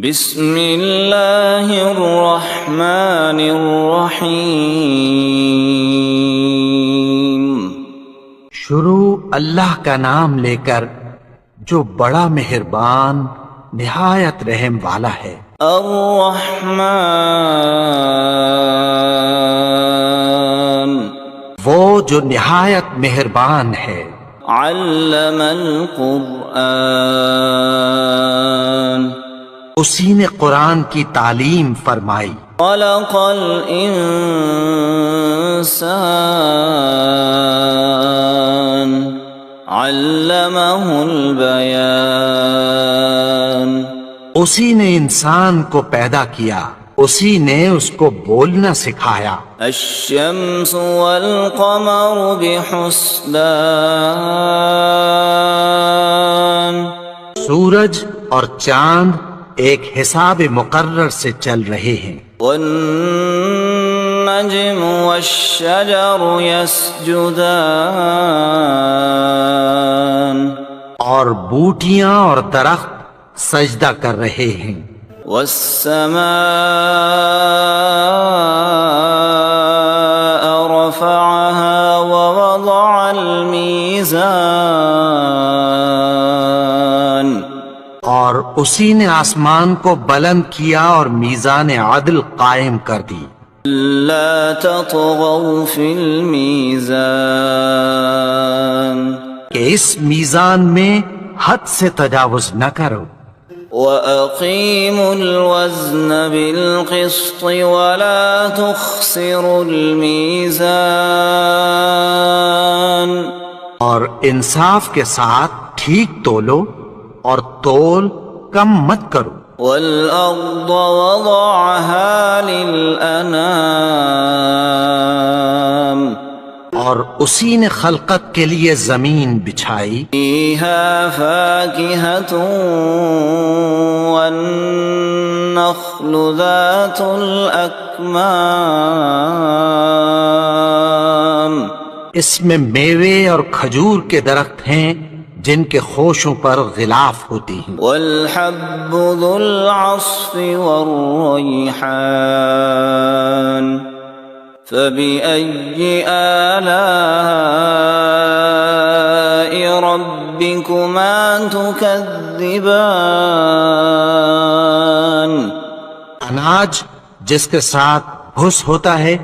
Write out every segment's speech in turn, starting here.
بسم اللہ الرحمن الرحیم۔ شروع اللہ کا نام لے کر جو بڑا مہربان نہایت رحم والا ہے۔ الرحمن، وہ جو نہایت مہربان ہے۔ علم القرآن، اسی نے قرآن کی تعلیم فرمائی۔ خلق الانسان، علمہ البیان، اسی نے انسان کو پیدا کیا، اسی نے اس کو بولنا سکھایا۔ الشمس والقمر بحسبان، سورج اور چاند ایک حساب مقرر سے چل رہے ہیں۔ والنجم والشجر يسجدان، اور بوٹیاں اور درخت سجدہ کر رہے ہیں۔ والسماء رفعها ووضع الميزان، اور اسی نے آسمان کو بلند کیا اور میزان عدل قائم کر دی۔ لا تطغوا في الميزان، کہ اس میزان میں حد سے تجاوز نہ کرو۔ وَأَقِيمُوا الْوَزْنَ بِالْقِسْطِ وَلَا تُخْسِرُوا الْمِيزَانَ، اور انصاف کے ساتھ ٹھیک تولو اور تول کم مت کرو۔ وَالْأَرْضَ وَضَعَهَا لِلْأَنَامِ، اور اسی نے خلقت کے لیے زمین بچھائی۔ فِيهَا فَاكِهَةٌ وَالنَّخْلُ ذَاتُ الْأَكْمَامِ، اس میں میوے اور کھجور کے درخت ہیں جن کے خوشوں پر غلاف ہوتی ہیں۔ والحب ذو العصف والریحان، فبأي آلاء ربكما تكذبان، اناج جس کے ساتھ بھس ہوتا ہے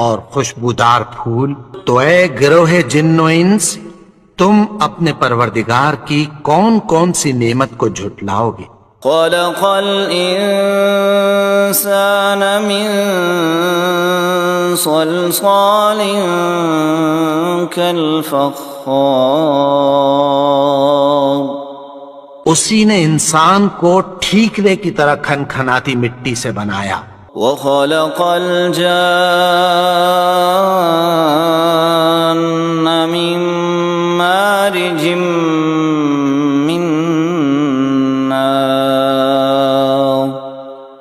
اور خوشبودار پھول۔ تو اے گروہ جن و انس، تم اپنے پروردگار کی کون کون سی نعمت کو جھٹلاؤ گے؟ خلق الانسان من صلصال كالفخار، اسی نے انسان کو ٹھیکرے کی طرح کھنکھناتی مٹی سے بنایا۔ وخلق الجان من مارج من نار،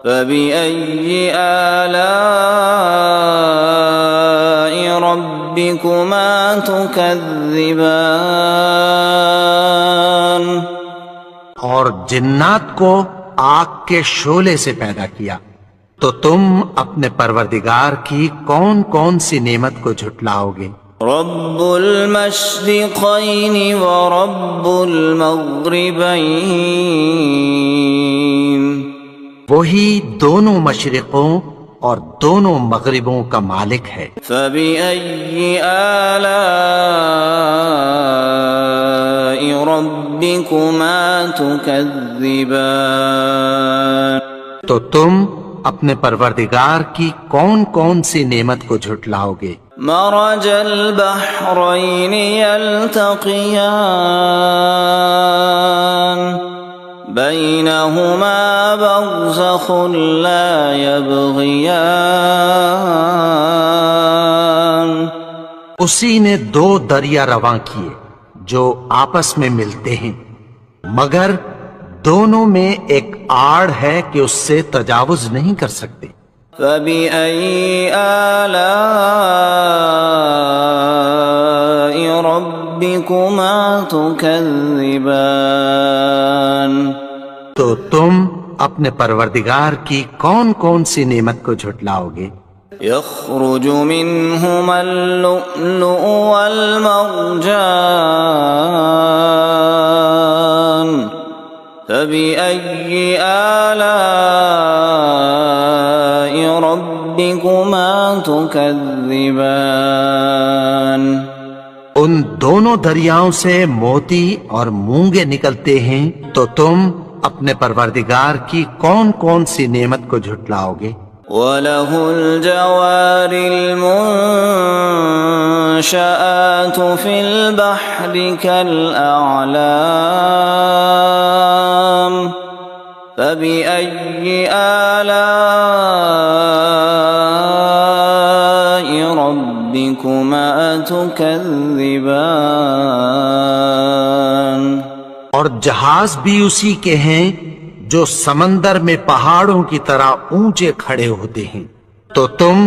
فبأي آلاء ربكما تكذبان، اور جنات کو آگ کے شعلے سے پیدا کیا، تو تم اپنے پروردگار کی کون کون سی نعمت کو جھٹلاؤ گے؟ رب المشرقین ورب المغربین، وہی دونوں مشرقوں اور دونوں مغربوں کا مالک ہے۔ فبأي آلاء ربكما تكذبان، تو تم اپنے پروردگار کی کون کون سی نعمت کو جھٹلاؤ گے؟ مرج البحرین یلتقیان، بینہما برزخ لا یبغیان، اسی نے دو دریا رواں کیے جو آپس میں ملتے ہیں، مگر دونوں میں ایک آڑ ہے کہ اس سے تجاوز نہیں کر سکتے۔ فبأي آلاء ربكما تكذبان، تو تم اپنے پروردگار کی کون کون سی نعمت کو جھٹلاؤ گے؟ يخرج منهما اللؤلؤ والمرجان فبأي آلاء ربكما تكذبان ان دونوں دریاؤں سے موتی اور مونگے نکلتے ہیں، تو تم اپنے پروردگار کی کون کون سی نعمت کو جھٹلاؤ گے؟ وَلَهُ الْجَوَارِ الْمُنشَآتُ فِي الْبَحْرِ كَالْأَعْلَامِ فَبِأَيِّ آلَاءِ رَبِّكُمَا تُكَذِّبَانِ اور جہاز بھی اسی کے ہیں جو سمندر میں پہاڑوں کی طرح اونچے کھڑے ہوتے ہیں، تو تم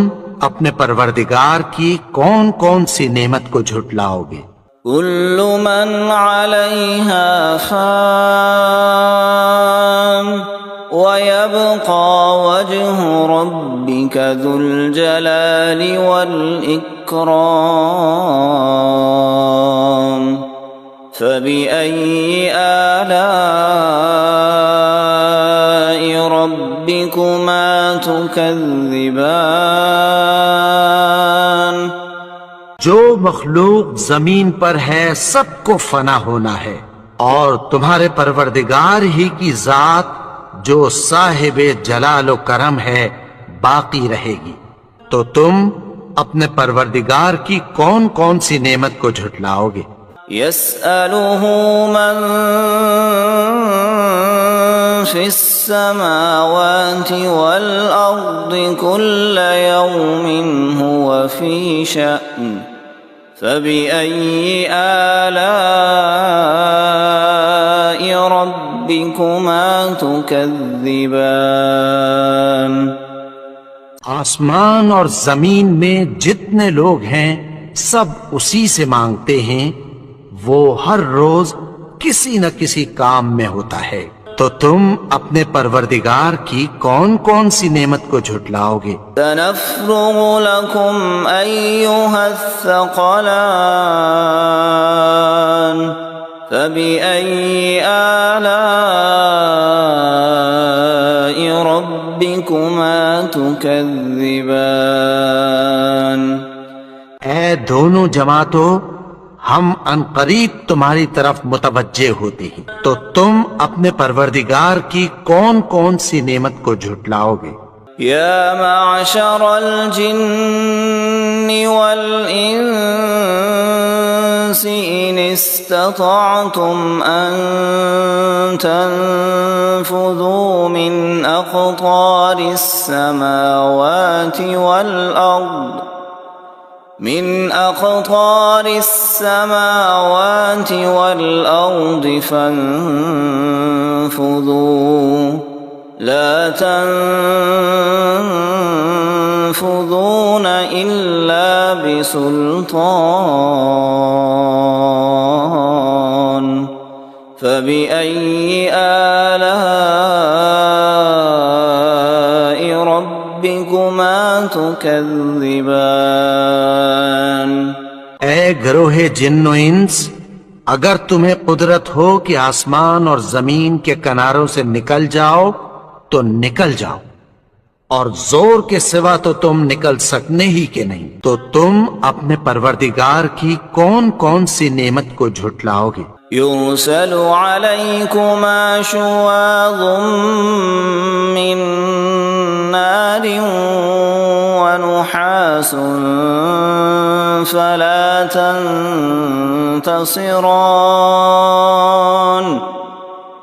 اپنے پروردگار کی کون کون سی نعمت کو جھٹلاؤ گے؟ كل من عليها فان ويبقى وجه ربك ذو الجلال والإكرام فبأي آلاء ربكما تكذبان جو مخلوق زمین پر ہے سب کو فنا ہونا ہے، اور تمہارے پروردگار ہی کی ذات جو صاحب جلال و کرم ہے باقی رہے گی، تو تم اپنے پروردگار کی کون کون سی نعمت کو جھٹلاؤ گے؟ يسأله من في السماوات والأرض كل يوم هو في شأن فبأي آلاء ربكما تكذبان آسمان اور زمین میں جتنے لوگ ہیں سب اسی سے مانگتے ہیں، وہ ہر روز کسی نہ کسی کام میں ہوتا ہے، تو تم اپنے پروردگار کی کون کون سی نعمت کو جھٹلاؤ گے؟ سنفرغ لكم أيها الثقلان فبأي آلاء ربكما تكذبان اے دونوں جماعتوں، ہم عنقریب تمہاری طرف متوجہ ہوتے ہیں، تو تم اپنے پروردگار کی کون کون سی نعمت کو جھٹلاؤ گے؟ يا معشر الجن والإنس إن استطعتم أن تنفذوا من أقطار السماوات والأرض فانفذوا لا تنفذون إلا بسلطان فبأي آلاء ربكما تكذبان اے گروہ جن و انس، اگر تمہیں قدرت ہو کہ آسمان اور زمین کے کناروں سے نکل جاؤ تو نکل جاؤ، اور زور کے سوا تو تم نکل سکنے ہی کے نہیں، تو تم اپنے پروردگار کی کون کون سی نعمت کو جھٹلاؤ گے؟ يرسل عليكما شواظ من نار ونحاس فلا تنتصران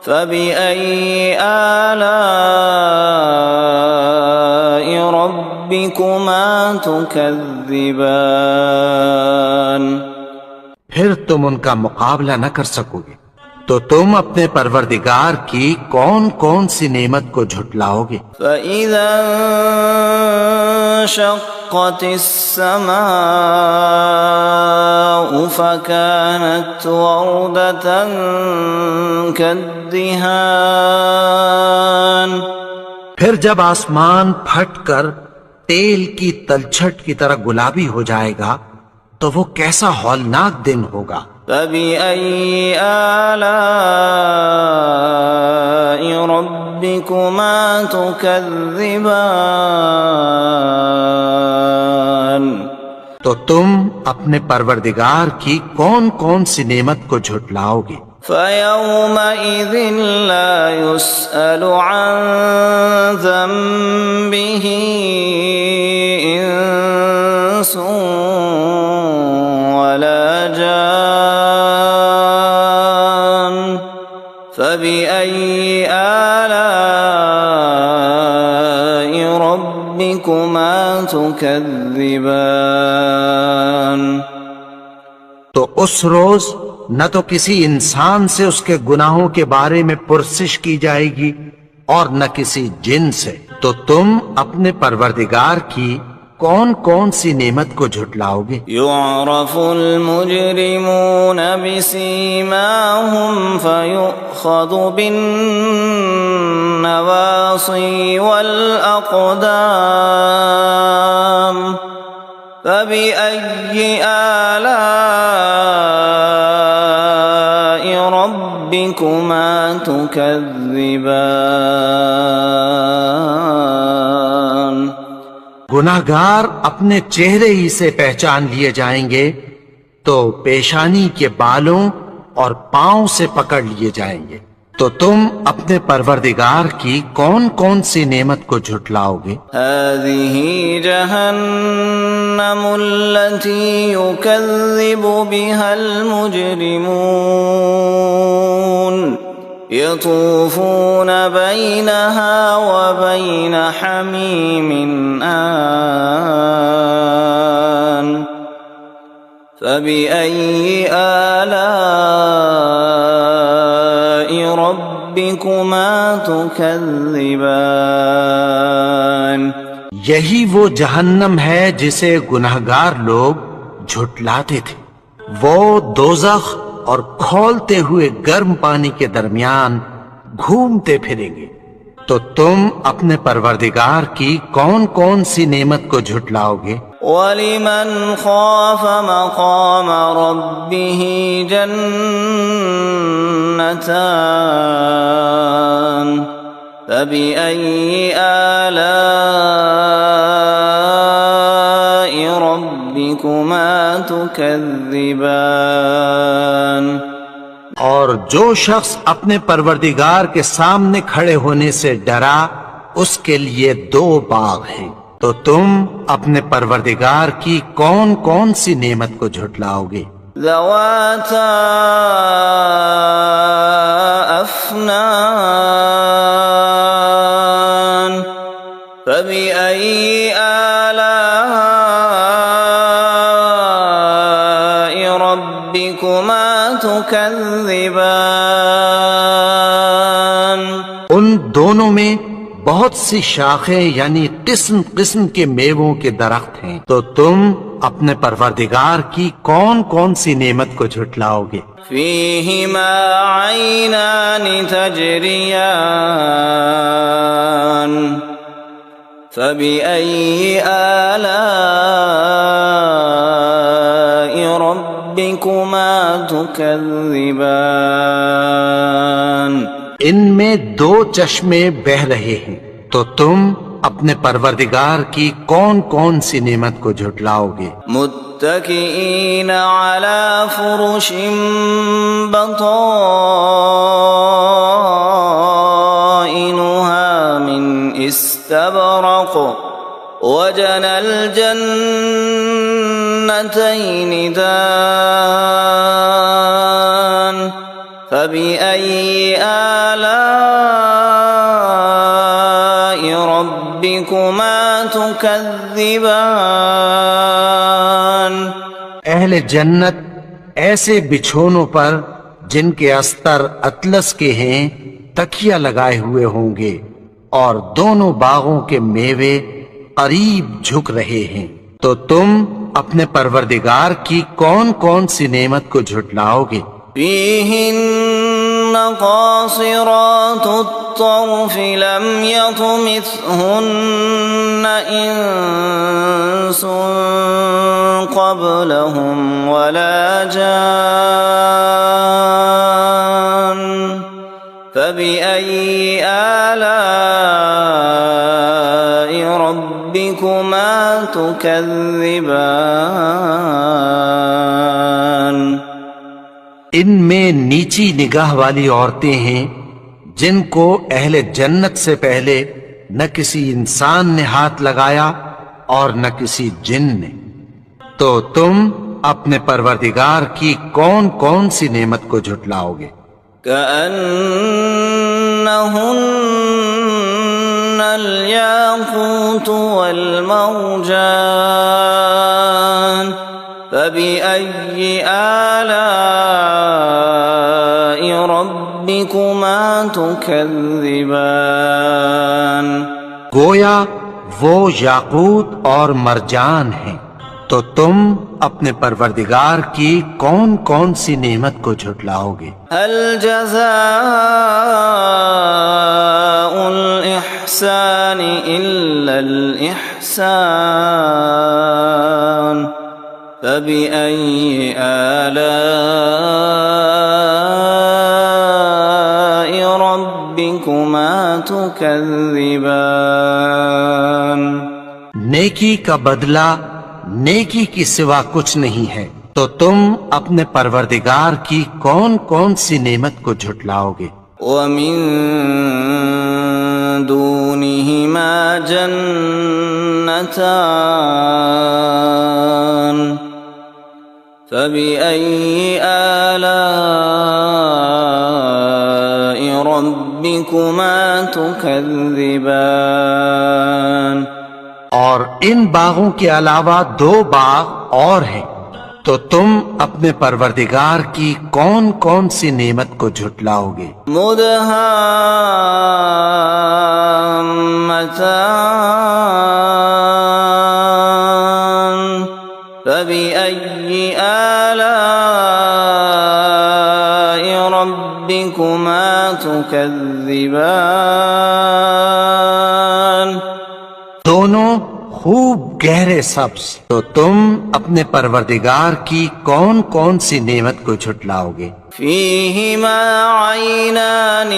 فبأي آلاء ربكما تكذبان پھر تم ان کا مقابلہ نہ کر سکو گے، تو تم اپنے پروردگار کی کون کون سی نعمت کو جھٹلاؤ گے؟ فَإِذَا انشَقَّتِ السَّمَاءُ فَكَانَتْ وَرْدَةً كَالدِّهَانِ پھر جب آسمان پھٹ کر تیل کی تلچھٹ کی طرح گلابی ہو جائے گا تو وہ کیسا ہولناک دن ہوگا۔ فَبِأَيِّ آلَاءِ رَبِّكُمَا تُكَذِّبَانِ تو تم اپنے پروردگار کی کون کون سی نعمت کو جھٹلاؤ گے؟ فَيَوْمَئِذٍ لَا يُسْأَلُ عَن ذَنبِهِ إِنسٌ وَلَا جَانٌ فَبِأَيِّ آلَاءِ رَبِّكُمَا تُكَذِّبَانِ تو اس روز نہ تو کسی انسان سے اس کے گناہوں کے بارے میں پرسش کی جائے گی اور نہ کسی جن سے، تو تم اپنے پروردگار کی کون کون سی نعمت کو جھٹلاؤ گے؟ يُعْرَفُ الْمُجْرِمُونَ بِسِيمَاهُمْ فَيُؤْخَذُ بِالنَّوَاصِي وَالْأَقْدَامِ فَبِأَيِّ آلَاءِ رَبِّكُمَا تُكَذِّبَانِ گناہگار اپنے چہرے ہی سے پہچان لیے جائیں گے تو پیشانی کے بالوں اور پاؤں سے پکڑ لیے جائیں گے، تو تم اپنے پروردگار کی کون کون سی نعمت کو جھٹلاؤ گے؟ هذه جهنم التي يكذب بها المجرمون يطوفون بينها وبين حميم آن فبأي آلاء ربكما تكذبان یہی وہ جہنم ہے جسے گناہگار لوگ جھٹلاتے تھے، وہ دوزخ اور کھولتے ہوئے گرم پانی کے درمیان گھومتے پھریں گے، تو تم اپنے پروردگار کی کون کون سی نعمت کو جھٹلاؤ گے؟ وَلِمَنْ خَافَ مَقَامَ رَبِّهِ جَنَّتَانِ فَبِأَيِّ آلَاءِ رَبِّكُمَا تُكَذِّبَانِ اور جو شخص اپنے پروردگار کے سامنے کھڑے ہونے سے ڈرا اس کے لیے دو باغ ہیں، تو تم اپنے پروردگار کی کون کون سی نعمت کو جھٹلاؤ گے؟ ذواتا افنان فبأي آلاء ربكما تكذبان ان دونوں میں بہت سی شاخیں یعنی قسم قسم کے میووں کے درخت ہیں، تو تم اپنے پروردگار کی کون کون سی نعمت کو جھٹلاؤ گے؟ فيهما عينان تجريان فبأي آلاء ربكما تكذبان ان میں دو چشمے بہہ رہے ہیں، تو تم اپنے پروردگار کی کون کون سی نعمت کو جھٹلاؤ گے؟ متكئين على فرش بطائنها من استبرق وجنى الجنتين دان فبأي آلاء ربكما تكذبان اہل جنت ایسے بچھونوں پر جن کے استر اطلس کے ہیں تکیہ لگائے ہوئے ہوں گے، اور دونوں باغوں کے میوے قریب جھک رہے ہیں، تو تم اپنے پروردگار کی کون کون سی نعمت کو جھٹلاؤ گے؟ فيهن قاصرات الطرف لم يطمثهن إنس قبلهم ولا جان فبأي آلاء ربكما تكذبان؟ ان میں نیچی نگاہ والی عورتیں ہیں جن کو اہل جنت سے پہلے نہ کسی انسان نے ہاتھ لگایا اور نہ کسی جن نے، تو تم اپنے پروردگار کی کون کون سی نعمت کو جھٹلاؤ گے؟ كأنهن الياقوت والمرجان فبأي آلاء ربكما تكذبان؟ گویا وہ یاقوت اور مرجان ہیں، تو تم اپنے پروردگار کی کون کون سی نعمت کو جھٹلاؤ گے؟ هل جزاء الإحسان إلا الإحسان فبأي آلاء ربكما تكذبان؟ نیکی کا بدلہ نیکی کی سوا کچھ نہیں ہے، تو تم اپنے پروردگار کی کون کون سی نعمت کو جھٹلاؤ گے؟ ومن دونهما جنتان فبأي آلاء ربكما تكذبان؟ اور ان باغوں کے علاوہ دو باغ اور ہیں، تو تم اپنے پروردگار کی کون کون سی نعمت کو جھٹلاؤ گے؟ مدهامتان فبأي آلاء ربكما تكذبان؟ دونوں خوب گہرے سبز، تو تم اپنے پروردگار کی کون کون سی نعمت کو جھٹلاؤ گے؟ فيهما عينان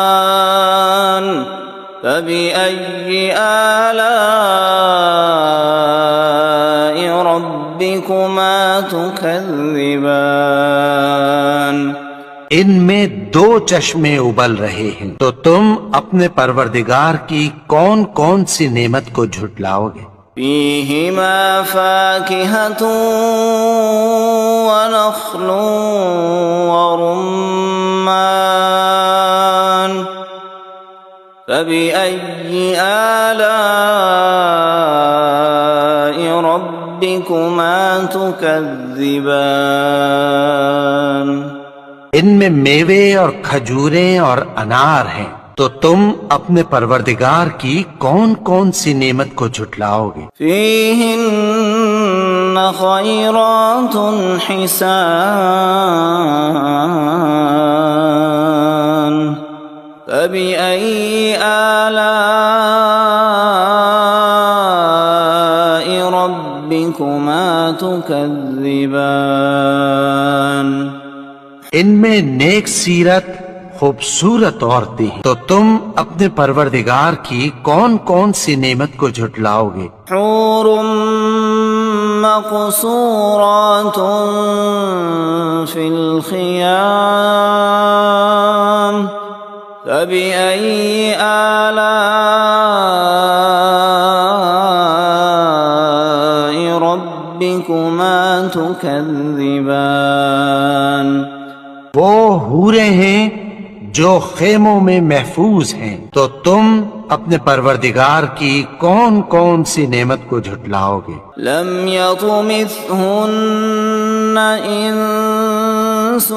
نضاختان فبأي آلاء ربكما تكذبان؟ ان میں دو چشمے ابل رہے ہیں، تو تم اپنے پروردگار کی کون کون سی نعمت کو جھٹلاؤ گے؟ فيهما فاكهة ونخل ورمان فبأي آلاء ربكما تكذبان؟ ان میں میوے اور کھجوریں اور انار ہیں، تو تم اپنے پروردگار کی کون کون سی نعمت کو جھٹلاؤ گے؟ فيهن خيرات حسان فبأي آلاء ربكما تكذبان؟ ان میں نیک سیرت خوبصورت عورتیں ہیں، تو تم اپنے پروردگار کی کون کون سی نعمت کو جھٹلاؤ گے؟ حور مقصورات في الخيام فبأي آلاء ربكما تكذبان؟ وہ حوریں ہیں جو خیموں میں محفوظ ہیں، تو تم اپنے پروردگار کی کون کون سی نعمت کو جھٹلاؤ گے؟ لم يطمثهن إنس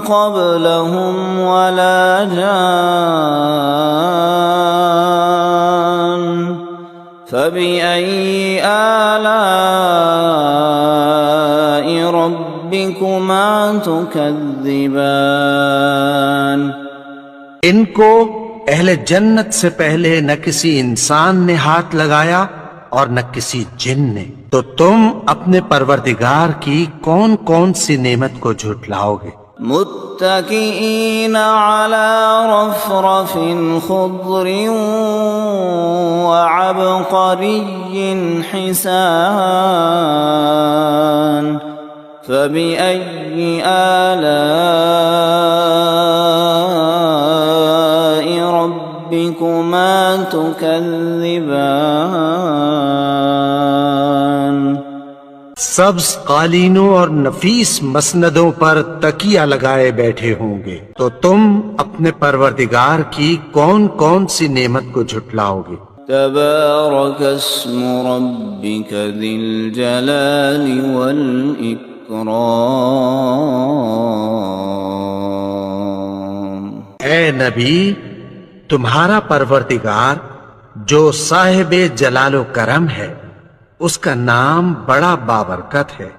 قبلهم ولا جان فبأي آلاء ربكما تكذبان ان کو اہل جنت سے پہلے نہ کسی انسان نے ہاتھ لگایا اور نہ کسی جن نے، تو تم اپنے پروردگار کی کون کون سی نعمت کو جھٹلاؤ گے؟ متكئين على رفرف خضر وعبقري حسان فبأي آلاء ربكما تكذبان سبز قالینوں اور نفیس مسندوں پر تکیہ لگائے بیٹھے ہوں گے، تو تم اپنے پروردگار کی کون کون سی نعمت کو جھٹلاؤ گے؟ تبارك اسم ربك ذي الجلال والإكرام اے نبی، تمہارا پروردگار جو صاحب جلال و کرم ہے، اس کا نام بڑا بابرکت ہے۔